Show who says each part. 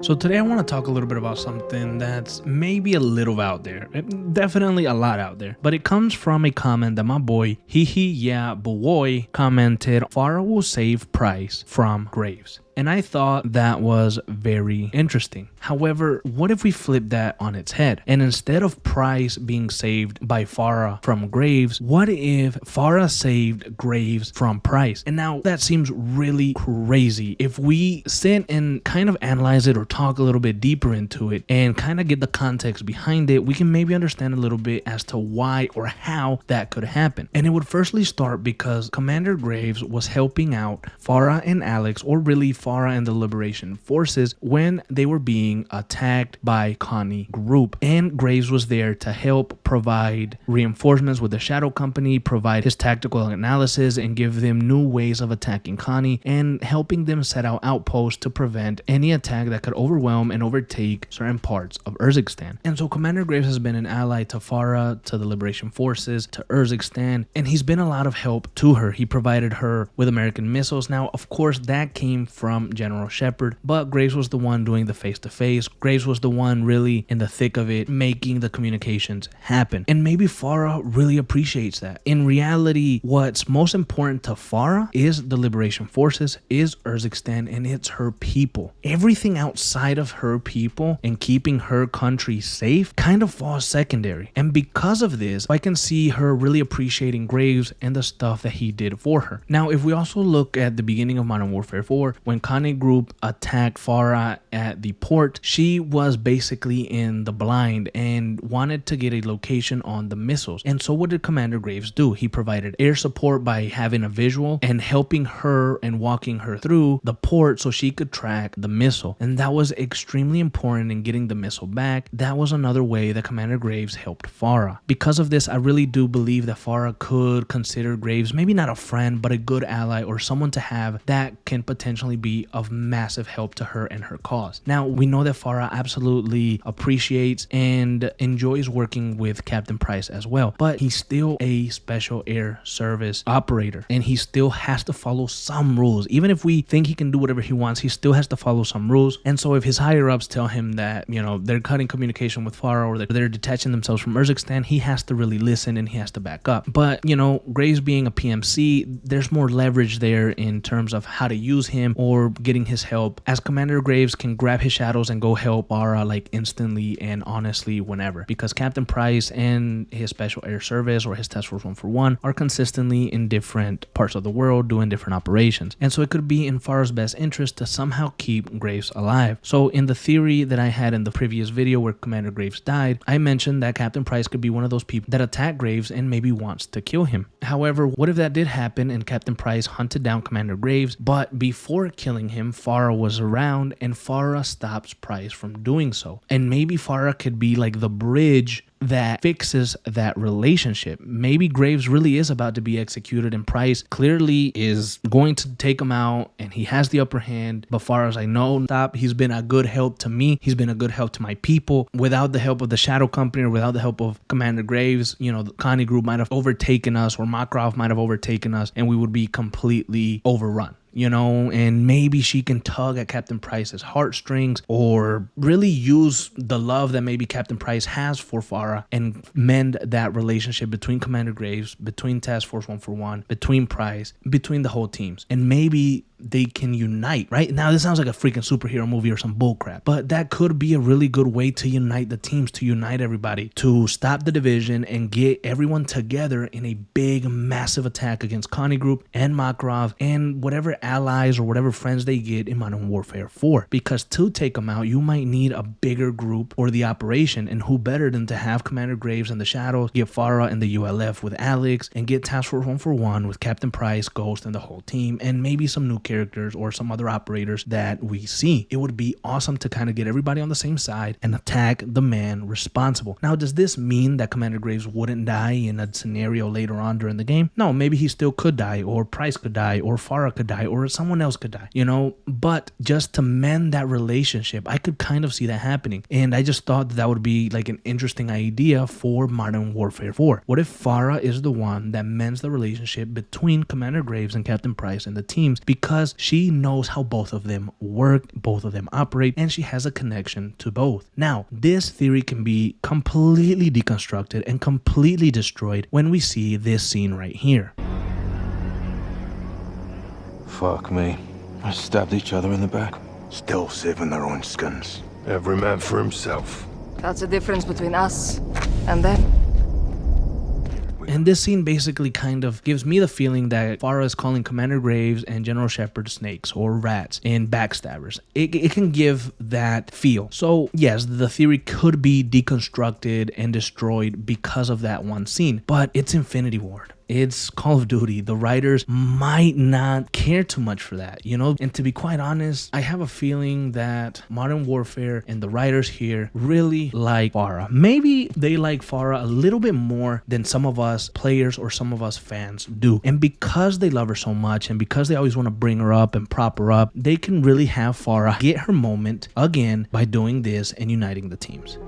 Speaker 1: So today I want to talk a little bit about something that's maybe a little out there, definitely a lot out there, but it comes from a comment that my boy yeah boy commented, Farah will save Price from Graves. And I thought that was very interesting. However, what if we flip that on its head? And instead of Price being saved by Farah from Graves, what if Farah saved Graves from Price? And now that seems really crazy. If we sit and kind of analyze it or talk a little bit deeper into it and kind of get the context behind it, we can maybe understand a little bit as to why or how that could happen. And it would firstly start because Commander Graves was helping out Farah and Alex, or really Farah and the Liberation Forces, when they were being attacked by Connie Group. And Graves was there to help provide reinforcements with the Shadow Company, provide his tactical analysis, and give them new ways of attacking Connie, and helping them set out outposts to prevent any attack that could overwhelm and overtake certain parts of Urzikstan. And so Commander Graves has been an ally to Farah, to the Liberation Forces, to Urzikstan, and he's been a lot of help to her. He provided her with American missiles. Now, of course, that came from General Shepard, but Graves was the one doing the face-to-face. Graves was the one really in the thick of it, making the communications happen. And maybe Farah really appreciates that. In reality, what's most important to Farah is the Liberation Forces, is Urzikstan, and it's her people. Everything outside of her people and keeping her country safe kind of falls secondary. And because of this, I can see her really appreciating Graves and the stuff that he did for her. Now, if we also look at the beginning of Modern Warfare 4, when Connie Group attacked Farah at the port, she was basically in the blind and wanted to get a location on the missiles. And so what did Commander Graves do? He provided air support by having a visual and helping her and walking her through the port so she could track the missile. And that was extremely important in getting the missile back. That was another way that Commander Graves helped Farah. Because of this, I really do believe that Farah could consider Graves maybe not a friend, but a good ally or someone to have that can potentially be of massive help to her and her cause. Now, we know that Farah absolutely appreciates and enjoys working with Captain Price as well, but he's still a special air service operator and he still has to follow some rules. Even if we think he can do whatever he wants, he still has to follow some rules. And so if his higher ups tell him that, they're cutting communication with Farah or that they're detaching themselves from Urzikstan, he has to really listen and he has to back up. But, Graves being a PMC, there's more leverage there in terms of how to use him or getting his help, as Commander Graves can grab his shadows and go help Farah like instantly and honestly whenever, because Captain Price and his Special Air Service or his Task Force 141 are consistently in different parts of the world doing different operations. And so it could be in Farah's best interest to somehow keep Graves alive. So in the theory that I had in the previous video where Commander Graves died, I mentioned that Captain Price could be one of those people that attack Graves and maybe wants to kill him. However, what if that did happen and Captain Price hunted down Commander Graves, but before killing him, Farah was around and Farah stops Price from doing so? And maybe Farah could be like the bridge that fixes that relationship. Maybe Graves really is about to be executed and Price clearly is going to take him out and he has the upper hand. But Farah's like, no, stop. He's been a good help to me. He's been a good help to my people. Without the help of the Shadow Company or without the help of Commander Graves, the Connie Group might have overtaken us, or Makarov might have overtaken us, and we would be completely overrun. And maybe she can tug at Captain Price's heartstrings or really use the love that maybe Captain Price has for Farah and mend that relationship between Commander Graves, between Task Force 141, between Price, between the whole teams. And maybe they can unite, right? Now, this sounds like a freaking superhero movie or some bullcrap, but that could be a really good way to unite the teams, to unite everybody, to stop the division and get everyone together in a big, massive attack against Connie Group and Makarov and whatever allies or whatever friends they get in Modern Warfare 4. Because to take them out, you might need a bigger group or the operation, and who better than to have Commander Graves and the Shadows, get Farah and the ULF with Alex, and get Task Force 141 with Captain Price, Ghost, and the whole team, and maybe some new characters or some other operators that we see. It would be awesome to kind of get everybody on the same side and attack the man responsible. Now, does this mean that Commander Graves wouldn't die in a scenario later on during the game? No, maybe he still could die, or Price could die, or Farah could die, or someone else could die, but just to mend that relationship, I could kind of see that happening. And I just thought that would be like an interesting idea for Modern Warfare 4. What if Farah is the one that mends the relationship between Commander Graves and Captain Price and the teams, because because she knows how both of them work, both of them operate, and she has a connection to both. Now, this theory can be completely deconstructed and completely destroyed when we see this scene right here.
Speaker 2: Fuck me. I stabbed each other in the back.
Speaker 3: Still saving their own skins.
Speaker 4: Every man for himself.
Speaker 5: That's the difference between us and them.
Speaker 1: And this scene basically kind of gives me the feeling that Farah is calling Commander Graves and General Shepard snakes or rats and backstabbers. It can give that feel. So yes, the theory could be deconstructed and destroyed because of that one scene, but it's Infinity Ward. It's Call of Duty. The writers might not care too much for that, you know? And to be quite honest, I have a feeling that Modern Warfare and the writers here really like Farah. Maybe they like Farah a little bit more than some of us players or some of us fans do. And because they love her so much and because they always want to bring her up and prop her up, they can really have Farah get her moment again by doing this and uniting the teams.